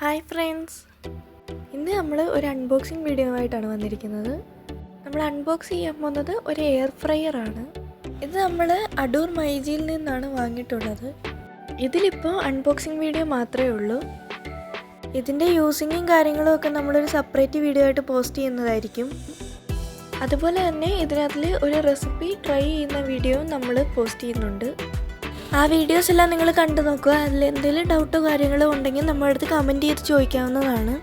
Hi friends, ഇന്ന് നമ്മൾ ഒരു അൺബോക്സിങ് വീഡിയോ ആയിട്ടാണ് വന്നിരിക്കുന്നത്. നമ്മൾ അൺബോക്സ് ചെയ്യാൻ പോകുന്നത് ഒരു എയർ ഫ്രയർ ആണ്. ഇത് നമ്മൾ അടൂർ മൈജിയിൽ നിന്നാണ് വാങ്ങിയിട്ടുള്ളത്. ഇതിലിപ്പോൾ അൺബോക്സിങ് വീഡിയോ മാത്രമേ ഉള്ളൂ. ഇതിൻ്റെ യൂസിങ്ങും കാര്യങ്ങളും ഒക്കെ നമ്മളൊരു സെപ്പറേറ്റ് വീഡിയോ ആയിട്ട് പോസ്റ്റ് ചെയ്യുന്നതായിരിക്കും. അതുപോലെ തന്നെ ഇതിനകത്തിൽ ഒരു റെസിപ്പി ട്രൈ ചെയ്യുന്ന വീഡിയോയും നമ്മൾ പോസ്റ്റ് ചെയ്യുന്നുണ്ട്. ആ വീഡിയോസ് എല്ലാം നിങ്ങൾ കണ്ടു നോക്കുക. അതിൽ എന്തെങ്കിലും ഡൗട്ടോ കാര്യങ്ങളോ ഉണ്ടെങ്കിൽ നമ്മുടെ അടുത്ത് കമൻറ്റ് ചെയ്ത് ചോദിക്കാവുന്നതാണ്.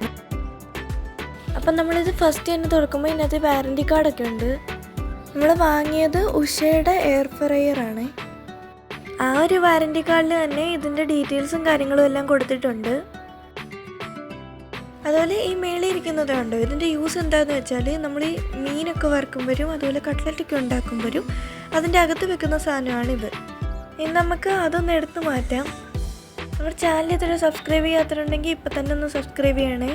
അപ്പം നമ്മളിത് ഫസ്റ്റ് തന്നെ തുറക്കുമ്പോൾ ഇതിനകത്ത് വാറൻറ്റി കാർഡൊക്കെ ഉണ്ട്. നമ്മൾ വാങ്ങിയത് ഉഷയുടെ എയർ ഫ്രയർ ആണ്. ആ ഒരു വാറൻറ്റി കാർഡിൽ തന്നെ ഇതിൻ്റെ ഡീറ്റെയിൽസും കാര്യങ്ങളും എല്ലാം കൊടുത്തിട്ടുണ്ട്. അതുപോലെ ഈ മേളിൽ ഇരിക്കുന്നത് കണ്ടോ, ഇതിൻ്റെ യൂസ് എന്താണെന്ന് വെച്ചാൽ നമ്മൾ ഈ മീനൊക്കെ വറുക്കുമ്പോഴും അതുപോലെ കട്ട്ലറ്റൊക്കെ ഉണ്ടാക്കുമ്പോഴും അതിൻ്റെ അകത്ത് വെക്കുന്ന സാധനമാണിത്. ഇനി നമുക്ക് അതൊന്ന് എടുത്ത് മാറ്റാം. നമ്മുടെ ചാനൽ ഇതുവരെ സബ്സ്ക്രൈബ് ചെയ്യാത്തതുണ്ടെങ്കിൽ ഇപ്പം തന്നെ ഒന്ന് സബ്സ്ക്രൈബ് ചെയ്യണേ.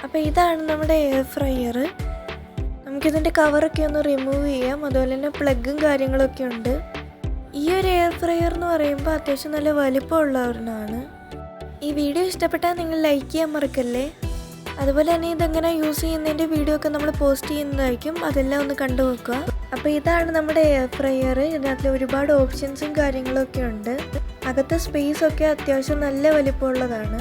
അപ്പോൾ ഇതാണ് നമ്മുടെ എയർ ഫ്രയർ. നമുക്കിതിൻ്റെ കവറൊക്കെ ഒന്ന് റിമൂവ് ചെയ്യാം. അതുപോലെ തന്നെ പ്ലഗും കാര്യങ്ങളൊക്കെ ഉണ്ട്. ഈ ഒരു എയർ ഫ്രയർ എന്ന് പറയുമ്പോൾ അത്യാവശ്യം നല്ല വലിപ്പമുള്ള ഒരെണ്ണമാണ്. ഈ വീഡിയോ ഇഷ്ടപ്പെട്ടാൽ നിങ്ങൾ ലൈക്ക് ചെയ്യാൻ മറക്കല്ലേ. അതുപോലെ തന്നെ ഇതെങ്ങനെ യൂസ് ചെയ്യുന്നതിൻ്റെ വീഡിയോ ഒക്കെ നമ്മൾ പോസ്റ്റ് ചെയ്യുന്നതായിരിക്കും. അതെല്ലാം ഒന്ന് കണ്ടു നോക്കുക. അപ്പോൾ ഇതാണ് നമ്മുടെ എയർ ഫ്രയർ. ഇതിനകത്ത് ഒരുപാട് ഓപ്ഷൻസും കാര്യങ്ങളൊക്കെ ഉണ്ട്. അകത്തെ സ്പേസൊക്കെ അത്യാവശ്യം നല്ല വലിപ്പമുള്ളതാണ്.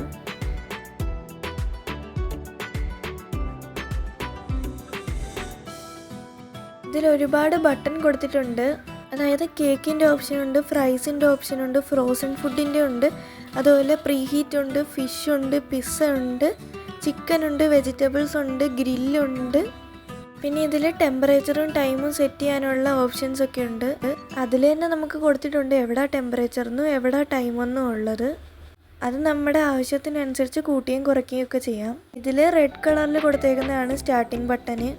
ഇതിൽ ഒരുപാട് ബട്ടൺ കൊടുത്തിട്ടുണ്ട്. അതായത് കേക്കിൻ്റെ ഓപ്ഷനുണ്ട്, ഫ്രൈസിൻ്റെ ഓപ്ഷനുണ്ട്, ഫ്രോസൺ ഫുഡിൻ്റെ ഉണ്ട്, അതുപോലെ പ്രീ ഹീറ്റ് ഉണ്ട്, ഫിഷ് ഉണ്ട്, പിസ്സ ഉണ്ട്, ചിക്കൻ ഉണ്ട്, വെജിറ്റബിൾസ് ഉണ്ട്, ഗ്രില്ലുണ്ട്. പിന്നെ ഇതിൽ ടെമ്പറേച്ചറും ടൈമും സെറ്റ് ചെയ്യാനുള്ള ഓപ്ഷൻസ് ഒക്കെ ഉണ്ട്. അതിൽ തന്നെ നമുക്ക് കൊടുത്തിട്ടുണ്ട് എവിടെ ടെമ്പറേച്ചറിനും എവിടെ ടൈമെന്നും ഉള്ളത്. അത് നമ്മുടെ ആവശ്യത്തിനനുസരിച്ച് കൂട്ടുകയും കുറയ്ക്കുകയും ഒക്കെ ചെയ്യാം. ഇതിൽ റെഡ് കളറിൽ കൊടുത്തേക്കുന്നതാണ് സ്റ്റാർട്ടിംഗ് ബട്ടന്.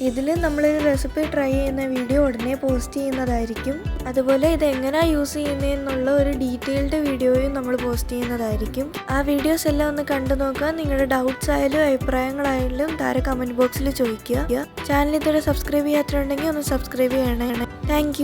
ഇതിൽ നമ്മളൊരു റെസിപ്പി ട്രൈ ചെയ്യുന്ന വീഡിയോ ഉടനെ പോസ്റ്റ് ചെയ്യുന്നതായിരിക്കും. അതുപോലെ ഇത് എങ്ങനെയാണ് യൂസ് ചെയ്യുന്നതെന്നുള്ള ഒരു ഡീറ്റെയിൽഡ് വീഡിയോയും നമ്മൾ പോസ്റ്റ് ചെയ്യുന്നതായിരിക്കും. ആ വീഡിയോസ് എല്ലാം ഒന്ന് കണ്ടു നോക്കുക. നിങ്ങളുടെ ഡൗട്ട്സ് ആയാലും അഭിപ്രായങ്ങളായാലും താഴെ കമൻറ്റ് ബോക്സിൽ ചോദിക്കുക. ചാനൽ ഇതുവരെ സബ്സ്ക്രൈബ് ചെയ്യാത്തതുണ്ടെങ്കിൽ ഒന്ന് സബ്സ്ക്രൈബ് ചെയ്യണേ. താങ്ക്